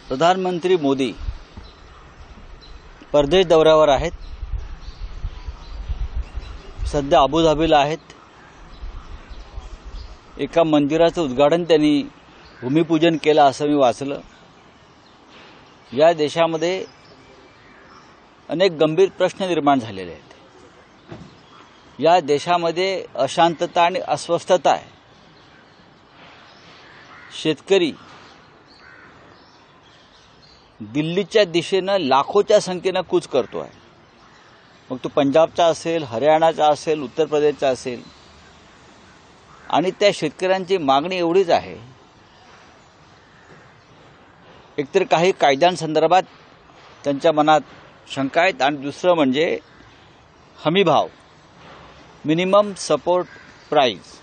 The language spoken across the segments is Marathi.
प्रधानमंत्री मोदी परदेश दौऱ्यावर आहेत। सध्या अबुधाबीला आहेत। एका मंदिराचं उद्घाटन त्यांनी भूमिपूजन केलं असं मी वाचलं। या देशामध्ये अनेक गंभीर प्रश्न निर्माण झालेले आहेत। या देशामध्ये अशांतता आणि अस्वस्थता आहे। शेतकरी दिल्लीच्या दिशेनं लाखोच्या संख्येनं कूच करतोय। मग तो पंजाबचा असेल, हरियाणाचा असेल, उत्तर प्रदेशचा असेल। आणि त्या शेतकऱ्यांची मागणी एवढीच आहे, एकतर काही कायद्यांसंदर्भात त्यांच्या मनात शंका आहेत आणि दुसरं म्हणजे हमीभाव, मिनिमम सपोर्ट प्राइस।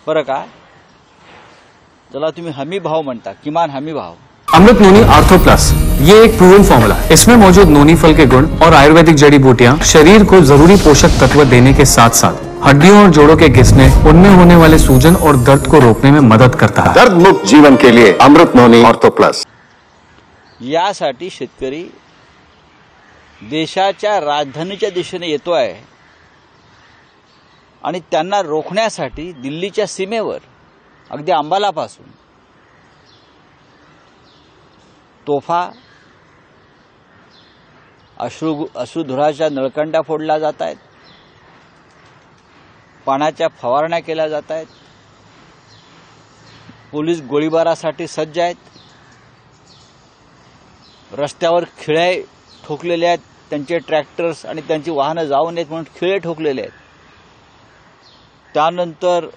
बरं का, ज्याला तुम्ही हमीभाव म्हणता, किमान हमीभाव। अमृत नोनी आर्थो प्लस ये एक प्रूवन फॉर्मूला है। इसमें मौजूद नोनी फल के गुण और आयुर्वेदिक जड़ी बूटियां शरीर को जरूरी पोषक तत्व देने के साथ साथ हड्डियों और जोड़ों के घिसने, उनमें होने वाले सूजन और दर्द को रोकने में मदद करता है। दर्द मुक्त जीवन के लिए अमृत नोनी आर्थो प्लस। यासाठी शेतकरी देशाच्या राजधानीच्या दिशेने येतोय आणि त्यांना रोखण्यासाठी दिल्लीच्या सीमेवर अगदी अंबालापासून तोफा, अश्रुधुराच्या नळकंडा फोडल्या जात आहेत, पाण्याच्या फवारण्या केल्या जात आहेत, पोलीस गोळीबारासाठी सज्ज आहेत, रस्त्यावर खिळे ठोकलेले आहेत, त्यांचे ट्रॅक्टर्स आणि त्यांची वाहनं जाऊ नयेत म्हणून खिळे ठोकलेले आहेत। त्यानंतर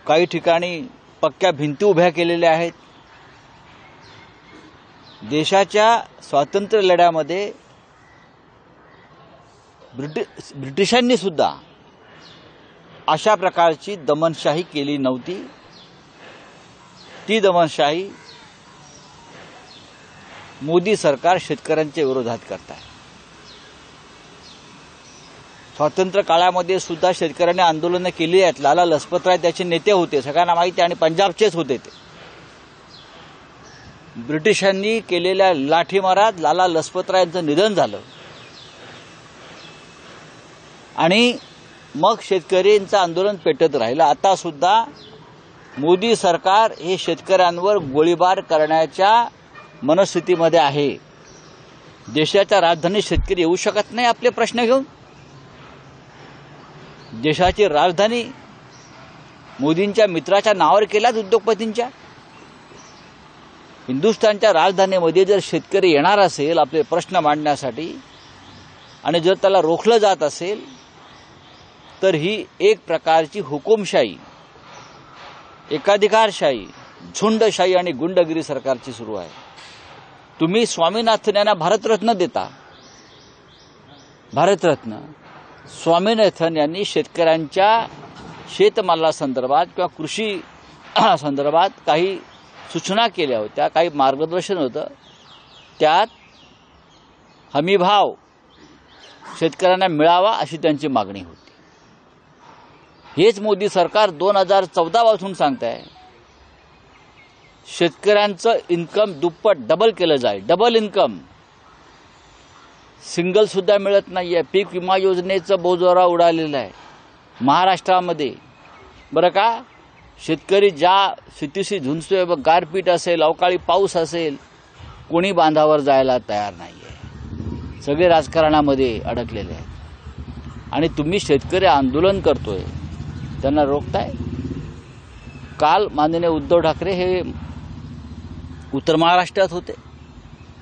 काही ठिकाणी पक्क्या भिंती उभ्या केलेल्या आहेत। देशाच्या स्वातंत्र्य लढ्यामध्ये ब्रिटिशांनी सुद्धा अशा प्रकारची दमनशाही केली नव्हती। ती दमनशाही मोदी सरकार शेतकऱ्यांच्या विरोधात करत आहे। स्वातंत्र्य काळामध्ये सुद्धा शेतकऱ्यांनी आंदोलनं केली आहेत। लाला लजपतराय त्याचे नेते होते, सगळ्यांना माहिती, आणि पंजाबचेच होते ते। ब्रिटिशांनी केलेल्या लाठीमारात लाला लजपतरायांचं निधन झालं आणि मग शेतकऱ्यांचं आंदोलन पेटत राहिलं। आता सुद्धा मोदी सरकार हे शेतकऱ्यांवर गोळीबार करण्याच्या मनस्थितीमध्ये आहे। देशाच्या राजधानीत शेतकरी येऊ शकत नाही आपले प्रश्न घेऊन। देशाची राजधानी मोदींच्या मित्राच्या नावावर केल्यात, उद्योगपतींच्या। हिंदुस्थानच्या राजधानीमध्ये जर शेतकरी येणार असेल आपले प्रश्न मांडण्यासाठी आणि जर त्याला रोखलं जात असेल तर ही एक प्रकारची हुकुमशाही, एकाधिकारशाही, झुंडशाही आणि गुंडगिरी सरकारची सुरू आहे। तुम्ही स्वामीनाथन यांना भारतरत्न देता। भारतरत्न स्वामीनाथन यांनी शेतकऱ्यांच्या शेतमालासंदर्भात किंवा कृषी संदर्भात काही सूचना केल्या होत्या, काही मार्गदर्शन होतं। त्यात हमीभाव शेतकऱ्यांना मिळावा अशी त्यांची मागणी होती। हेच मोदी सरकार 2014 पासून सांगत आहे शेतकऱ्यांचं इन्कम दुप्पट, डबल केलं जाईल। डबल इन्कम, सिंगल सुद्धा मिळत नाहीये। पीक विमा योजनेचं बोजोरा उडालेला आहे महाराष्ट्रामध्ये। बरं का, शेतकरी ज्या स्थितीशी झुंजतोय, गारपीट असेल, अवकाळी पाऊस असेल, कोणी बांधावर जायला तयार नाहीये। सगळे राजकारणामध्ये अडकलेले आहेत आणि तुम्ही शेतकरी आंदोलन करतोय, त्यांना रोखताय। काल माननीय उद्धव ठाकरे हे उत्तर महाराष्ट्रात होते,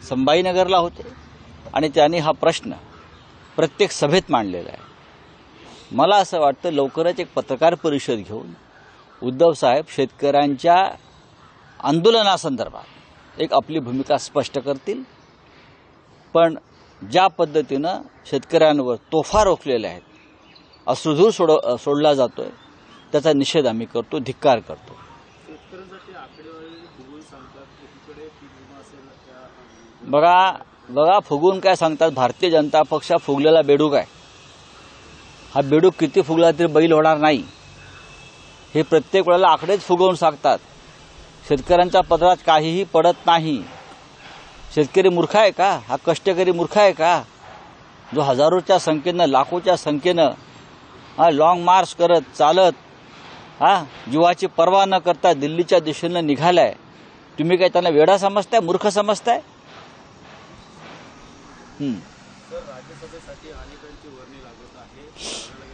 संभाजीनगरला होते आणि त्यांनी हा प्रश्न प्रत्येक सभेत मांडलेला आहे। मला असं वाटतं लवकरच एक पत्रकार परिषद घेऊन उद्धव साहेब शेतकऱ्यांच्या आंदोलनासंदर्भात एक आपली भूमिका स्पष्ट करतील। पण ज्या पद्धतीनं शेतकऱ्यांवर तोफा रोखलेल्या आहेत, अश्रुधूर सोडला जातोय, त्याचा निषेध आम्ही करतो, धिक्कार करतो। बघा फुगून काय सांगतात, भारतीय जनता पक्ष फुगलेला बेडूक आहे। हा बेडूक किती फुगला तरी बैल होणार नाही, हे प्रत्येक वेळेला आकडेच फुगवून सांगतात। शेतकऱ्यांच्या पदरात काहीही पडत नाही। शेतकरी मूर्ख आहे का? हा कष्टकरी मूर्ख आहे का? जो हजारोच्या संख्येनं लाखोच्या संख्येनं लॉंग मार्च करत चालत जीवाची पर्वा न करता दिल्लीच्या दिशेनं निघालाय. तुम्ही काय त्यांना वेडा समजताय, मूर्ख समजताय?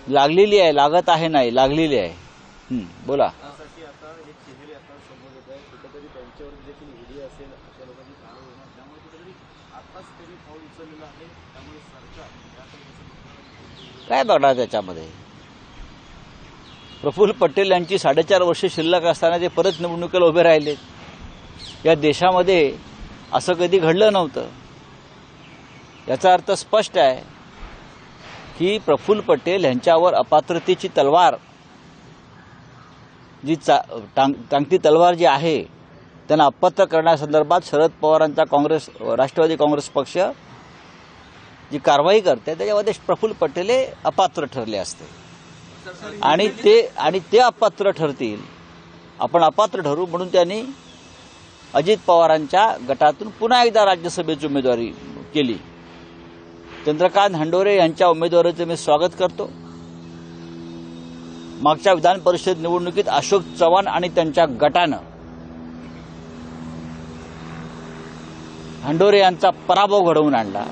लागलेली आहे, लागत आहे नाही, लागलेली आहे. बोला. काय बघणार त्याच्यामध्ये? प्रफुल्ल पटेल यांची 4.5 वर्ष शिल्लक असताना ते परत निवडणुकीला उभे राहिलेत. या देशामध्ये असं कधी घडलं नव्हतं. याचा अर्थ स्पष्ट आहे की प्रफुल्ल पटेल यांच्यावर अपात्रतेची तलवार जी टांगती तलवार जी आहे त्यांना अपात्र करण्यासंदर्भात शरद पवारांचा राष्ट्रवादी काँग्रेस पक्ष जी कारवाई करते त्याच्यामध्ये प्रफुल्ल पटेल हे अपात्र ठरले असते आणि ते अपात्र ठरतील. आपण अपात्र ठरू म्हणून त्यांनी अजित पवारांच्या गटातून पुन्हा एकदा राज्यसभेची उमेदवारी केली. चंद्रकांत हंडोरे यांच्या उमेदवारीचे मी स्वागत करतो. मागच्या विधान परिषद निवडणुकीत अशोक चव्हाण आणि त्यांच्या गटानं हंडोरे यांचा पराभव घडवून आणला,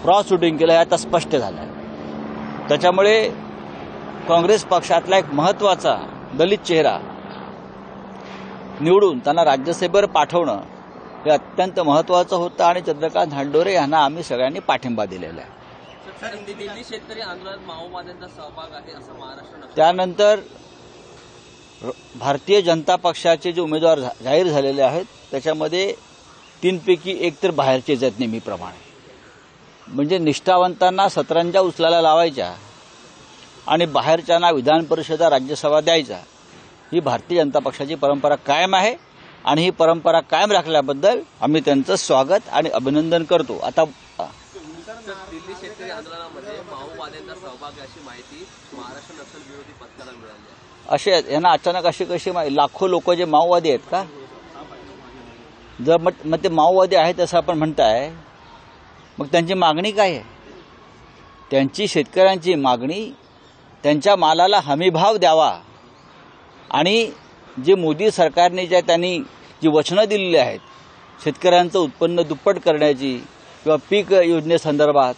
क्रॉस शूटिंग केलं, आता स्पष्ट झालं. त्याच्यामुळे काँग्रेस पक्षातला एक महत्वाचा दलित चेहरा निवडून त्यांना राज्यसभेवर पाठवणं हे अत्यंत महत्वाचं होतं आणि चंद्रकांत हंडोरे यांना आम्ही सगळ्यांनी पाठिंबा दिलेला आहे. दिल्ली शेतकरी आंदोलनात माओवाद्यांचा सहभाग आहे असं महाराष्ट्र. त्यानंतर भारतीय जनता पक्षाचे जे उमेदवार जाहीर झालेले आहेत त्याच्यामध्ये 3 पैकी 1 तर बाहेरचेच आहेत नेहमीप्रमाणे. म्हणजे निष्ठावंतांना सतरंजा उचलायला लावायच्या आणि बाहेरच्यांना विधान परिषदा राज्यसभा द्यायचा, ही भारतीय जनता पक्षाची परंपरा कायम आहे आणि ही परंपरा कायम राखल्याबद्दल आम्ही त्यांचं स्वागत आणि अभिनंदन करतो. आता दिल्ली शेतकरी आंदोलनामध्ये माओवाद्यांचा सहभाग आहे अशी माहिती महाराष्ट्र नक्षल विरोधी पथकाला मिळाली आहे. असे यांना अचानक अशी कशी लाखो लोक जे माओवादी आहेत का? जर मग ते माओवादी आहेत असं आपण म्हणताय, मग त्यांची मागणी काय आहे? त्यांची शेतकऱ्यांची मागणी त्यांच्या मालाला हमीभाव द्यावा आणि जे मोदी सरकारने त्यांनी जी वचनं दिलेली आहेत शेतकऱ्यांचं उत्पन्न दुप्पट करण्याची किंवा पीक योजनेसंदर्भात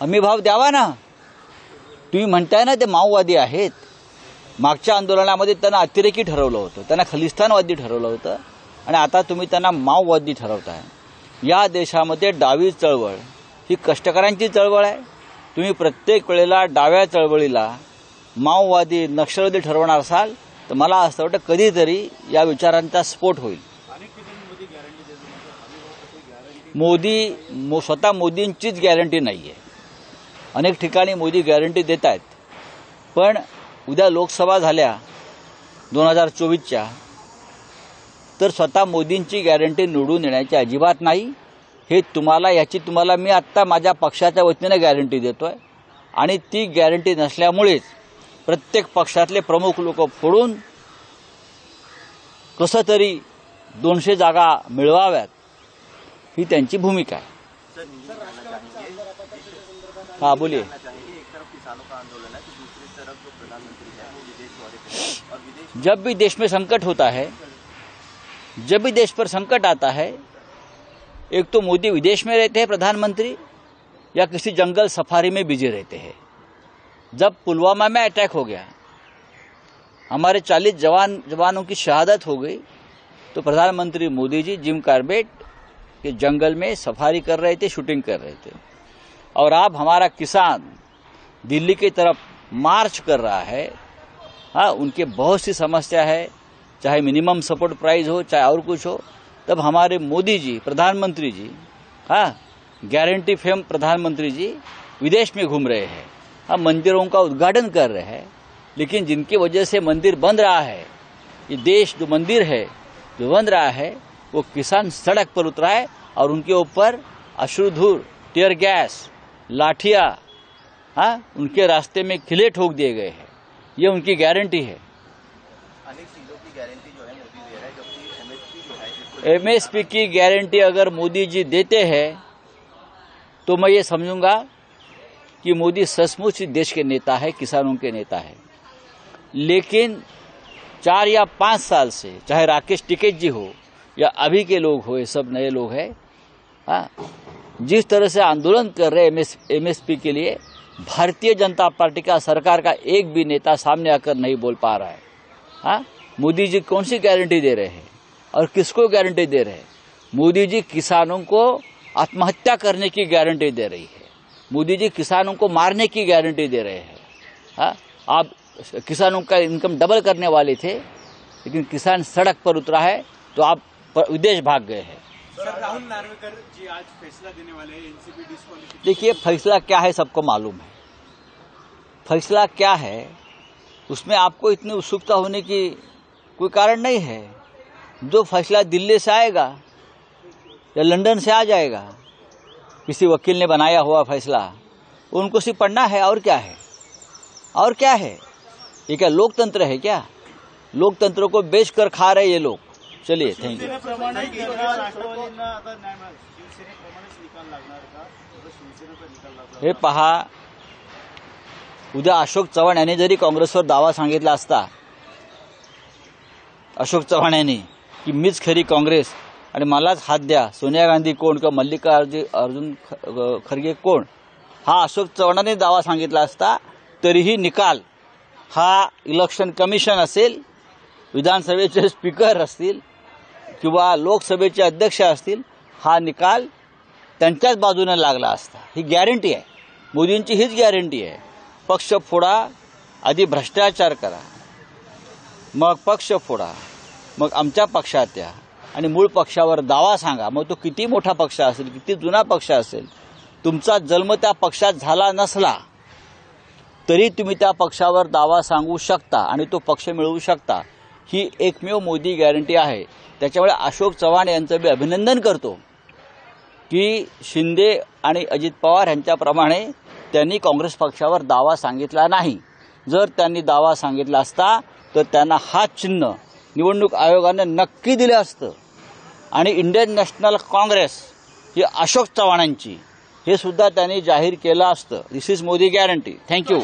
हमीभाव द्यावा ना. तुम्ही म्हणताय ना ते माओवादी आहेत. मागच्या आंदोलनामध्ये त्यांना अतिरेकी ठरवलं होतं, त्यांना खलिस्तानवादी ठरवलं होतं आणि आता तुम्ही त्यांना माओवादी ठरवताय. या देशामध्ये डावी चळवळ ही कष्टकऱ्यांची चळवळ आहे. तुम्ही प्रत्येक वेळेला डाव्या चळवळीला माओवादी नक्षलवादी ठरवणार असाल तर मला असं वाटतं कधीतरी या विचारांचा स्फोट होईल. स्वतः मोदींचीच गॅरंटी नाहीये. अनेक ठिकाणी मोदी गॅरंटी देत आहेत, पण उद्या लोकसभा झाल्या 2024च्या तर स्वतः मोदींची गॅरंटी निवडून येण्याची अजिबात नाही. हे याची तुम्हाला मी आत्ता माझ्या पक्षाच्या वतीने गॅरंटी देतोय आणि ती गॅरंटी नसल्यामुळेच प्रत्येक पक्षातले प्रमुख लोक फोडून कसं तरी 200 जागा मिळवाव्यात ही त्यांची भूमिका आहे. हा बोलिए. जब भी देश में संकट होता है, जब भी देश पर संकट आता है, एक तो मोदी विदेश में रहते हैं प्रधानमंत्री या किसी जंगल सफारी में बिजी रहते हैं. जब पुलवामा में अटैक हो गया, हमारे 40 जवानों की शहादत हो गई, तो प्रधानमंत्री मोदी जी जिम कॉर्बेट के जंगल में सफारी कर रहे थे, शूटिंग कर रहे थे. और अब हमारा किसान दिल्ली की तरफ मार्च कर रहा है. हाँ, उनके बहुत सी समस्या है, चाहे मिनिमम सपोर्ट प्राइस हो चाहे और कुछ हो. तब हमारे मोदी जी प्रधानमंत्री जी, हाँ, गारंटी फेम प्रधानमंत्री जी विदेश में घूम रहे हैं. हाँ, मंदिरों का उद्घाटन कर रहे हैं, लेकिन जिनकी वजह से मंदिर बंद रहा है, ये देश जो मंदिर है जो बंद रहा है, वो किसान सड़क पर उतरा है और उनके ऊपर अश्रुधूर, टीयर गैस, लाठियां, हाँ, उनके रास्ते में किले ठोक दिए गए हैं. ये उनकी गारंटी है. अनेक चीजों की गारंटी जो है मोदी दे रहा है, जबकि एमएसपी जो है जिसको एमएसपी की गारंटी अगर मोदी जी देते हैं तो मैं ये समझूंगा कि मोदी सचमुच देश के नेता है, किसानों के नेता है। लेकिन 4 या 5 साल से चाहे राकेश टिकैत जी हो या अभी के लोग हो, ये सब नए लोग हैं, जिस तरह से आंदोलन कर रहे एमएसपी के लिए, भारतीय जनता पार्टी का, सरकार का एक भी नेता सामने आकर नहीं बोल पा रहा है। मोदी जी कौन सी गारंटी दे रहे हैं और किसको गारंटी दे रहे हैं? मोदी जी किसानों को आत्महत्या करने की गारंटी दे रही है, मोदी जी किसानों को मारने की गारंटी दे रहे हैं। आप किसानों का इनकम डबल करने वाले थे, लेकिन किसान सड़क पर उतरा है तो आप विदेश भाग गए हैं। सर, राहुल नार्वेकर जी आज फैसला देने वाले हैं एनसीपी डिस्क्वालिफिकेशन। देखिए, फैसला क्या है सबको मालूम है। फैसला क्या है उसमें आपको इतनी उत्सुकता होने की कोई कारण नहीं है। जो फैसला दिल्ली से आएगा या लंदन से आ जाएगा, किसी वकील ने बनाया हुआ फैसला, उनको सिर्फ पढ़ना है। और क्या है? और क्या है? ये क्या लोकतंत्र है क्या? लोकतंत्र को बेचकर खा रहे ये लोग। चलिए, थैंक यू। हे पहा, उद्या अशोक चव्हाण यांनी जरी काँग्रेसवर दावा सांगितला असता, अशोक चव्हाण यांनी की मीच खरी काँग्रेस आणि मलाच हात द्या, सोनिया गांधी कोण किंवा मल्लिकार्जुन खरगे कोण, हा अशोक चव्हाणांनी दावा सांगितला असता, तरीही निकाल हा इलेक्शन कमिशन असेल, विधानसभेचे स्पीकर असतील किंवा लोकसभेचे अध्यक्ष असतील, हा निकाल त्यांच्याच बाजूने लागला असता। ही गॅरंटी आहे, मोदींची हीच गॅरंटी आहे। पक्ष फोडा, आधी भ्रष्टाचार करा, मग पक्ष फोडा, मग आमच्या पक्षात या आणि मूळ पक्षावर दावा सांगा। मग तो किती मोठा पक्ष असेल, किती जुना पक्ष असेल, तुमचा जन्म त्या पक्षात झाला नसला तरी तुम्ही त्या पक्षावर दावा सांगू शकता आणि तो पक्ष मिळवू शकता। ही एकमेव मोदी गॅरंटी आहे। त्याच्यामुळे अशोक चव्हाण यांचं मी अभिनंदन करतो की शिंदे आणि अजित पवार यांच्याप्रमाणे त्यांनी काँग्रेस पक्षावर दावा सांगितला नाही। जर त्यांनी दावा सांगितला असता तर त्यांना हात चिन्ह निवडणूक आयोगाने नक्की दिलं असतं आणि इंडियन नॅशनल काँग्रेस ही अशोक चव्हाणांची, हे सुद्धा त्यांनी जाहीर केलं असतं। दिस इज मोदी गॅरंटी। थँक्यू।